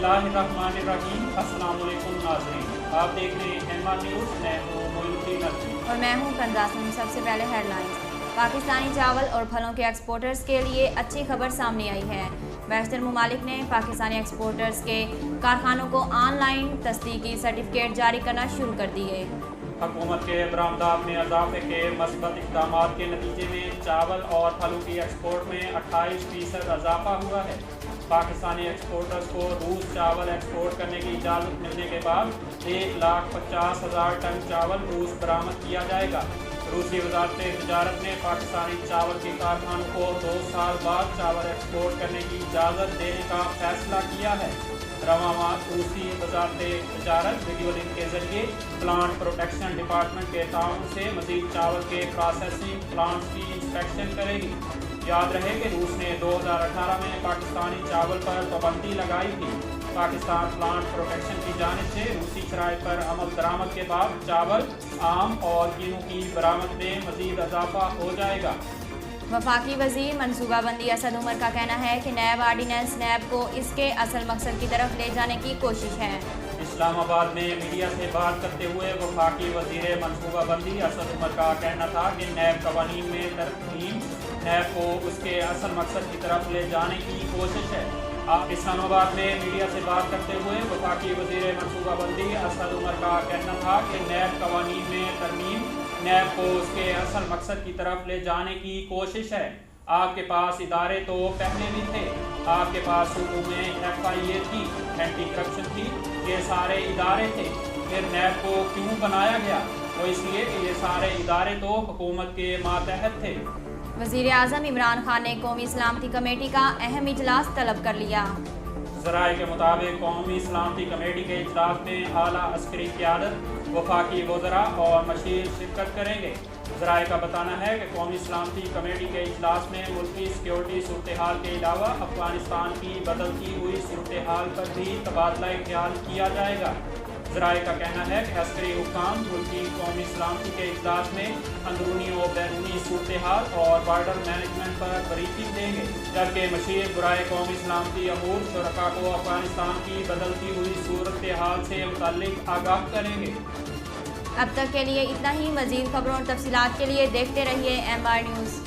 बिस्मिल्लाहिर्रहमानिर्रहीम। अस्सलाम वालेकुम नाज़रीन, आप देख रहे हैं एमआर न्यूज़। मैं हूँ मोइनुद्दीन नदवी और मैं हूँ कंदासम। सबसे पहले हेडलाइंस। पाकिस्तानी चावल और फलों के एक्सपोर्टर्स के लिए अच्छी खबर सामने आई है। बैशतर ममालिक ने पाकिस्तानी एक्सपोर्टर्स के कारखानों को ऑनलाइन तस्दीकी सर्टिफिकेट जारी करना शुरू कर दिए। हुकूमत के बरामदात में इजाफे के मस्बत इक़दामात के नतीजे में चावल और फलों की एक्सपोर्ट में 28% इजाफा हुआ है। पाकिस्तानी एक्सपोर्टर्स को रूस चावल एक्सपोर्ट करने की इजाज़त मिलने के बाद 1,50,000 टन चावल रूस बरामद किया जाएगा। रूसी वज़ारत तिजारत ने पाकिस्तानी चावल के कारखानों को 2 साल बाद चावल एक्सपोर्ट करने की इजाज़त देने का फैसला किया है। रवां माह रूसी वज़ारत तिजारत वीडियो लिंक के जरिए प्लांट प्रोटेक्शन डिपार्टमेंट के ताउन से मज़ीद चावल के प्रोसेसिंग प्लांट्स की इंस्पेक्शन करेगी। याद रहे कि रूस ने 2018 में पाकिस्तानी चावल पर पाबंदी लगाई थी। पाकिस्तान प्लांट प्रोटेक्शन की जानिब से रूसी शराइत पर अमल दरामद के बाद चावल, आम और गेहूँ की बरामद में मज़ीद इजाफा हो जाएगा। वफाकी वज़ीर मनसूबाबंदी असद उमर का कहना है कि नैब आर्डीनेंस नैब को इसके असल मकसद की तरफ ले जाने की कोशिश है। इस्लामाबाद में मीडिया से बात करते हुए वफाकी वज़ीर मनसूबाबंदी असद उमर का कहना था कि नैब कवानीन में तरमीम नैब को उसके असल मकसद की तरफ ले जाने की कोशिश है। इस्लामाबाद में मीडिया से बात करते हुए वफाकी वज़ीर मनसूबाबंदी असद उमर का कहना था कि नैब कवानीन में तरमीम नैब को उसके असल मकसद की तरफ ले जाने की कोशिश है। आपके पास इदारे तो पहले भी थे, आपके पास शुरू में FIA थी, एंटी करप्शन थी, ये सारे इदारे थे। फिर नैब को क्यों बनाया गया? वो इसलिए कि ये सारे इदारे तो हुकूमत के मातहत थे। वज़ीर आज़म इमरान खान ने कौमी सलामती कमेटी का अहम इजलास तलब कर लिया। ज़राए के मुताबिक कौमी सलामती कमेटी के इजलास में आला अस्करी क़यादत, वफाकी वज़रा और मशीर शिरकत करेंगे। ज़राए का बताना है कि कौमी सलामती कमेटी के इजलास में मुल्की सिक्योरिटी सूरत हाल के अलावा अफगानिस्तान की बदलती हुई सूरत हाल पर भी तबादला ख्याल किया जाएगा। ज़राए का कहना है कि अस्करी हुक्काम मुल्की कौमी सलामती के इजलास में अंदरूनी और बैरूनी सूरत हाल और बार्डर मैनेजमेंट पर ब्रीफिंग देंगे, जबकि मशीर बुराए कौमी सलामती अमूर शुरका को अफगानिस्तान की बदलती हुई सूरत हाल से मुताल्लिक आगाह करेंगे। अब तक के लिए इतना ही। मज़ीद खबरों और तफसीलात के लिए देखते रहिए MR न्यूज़।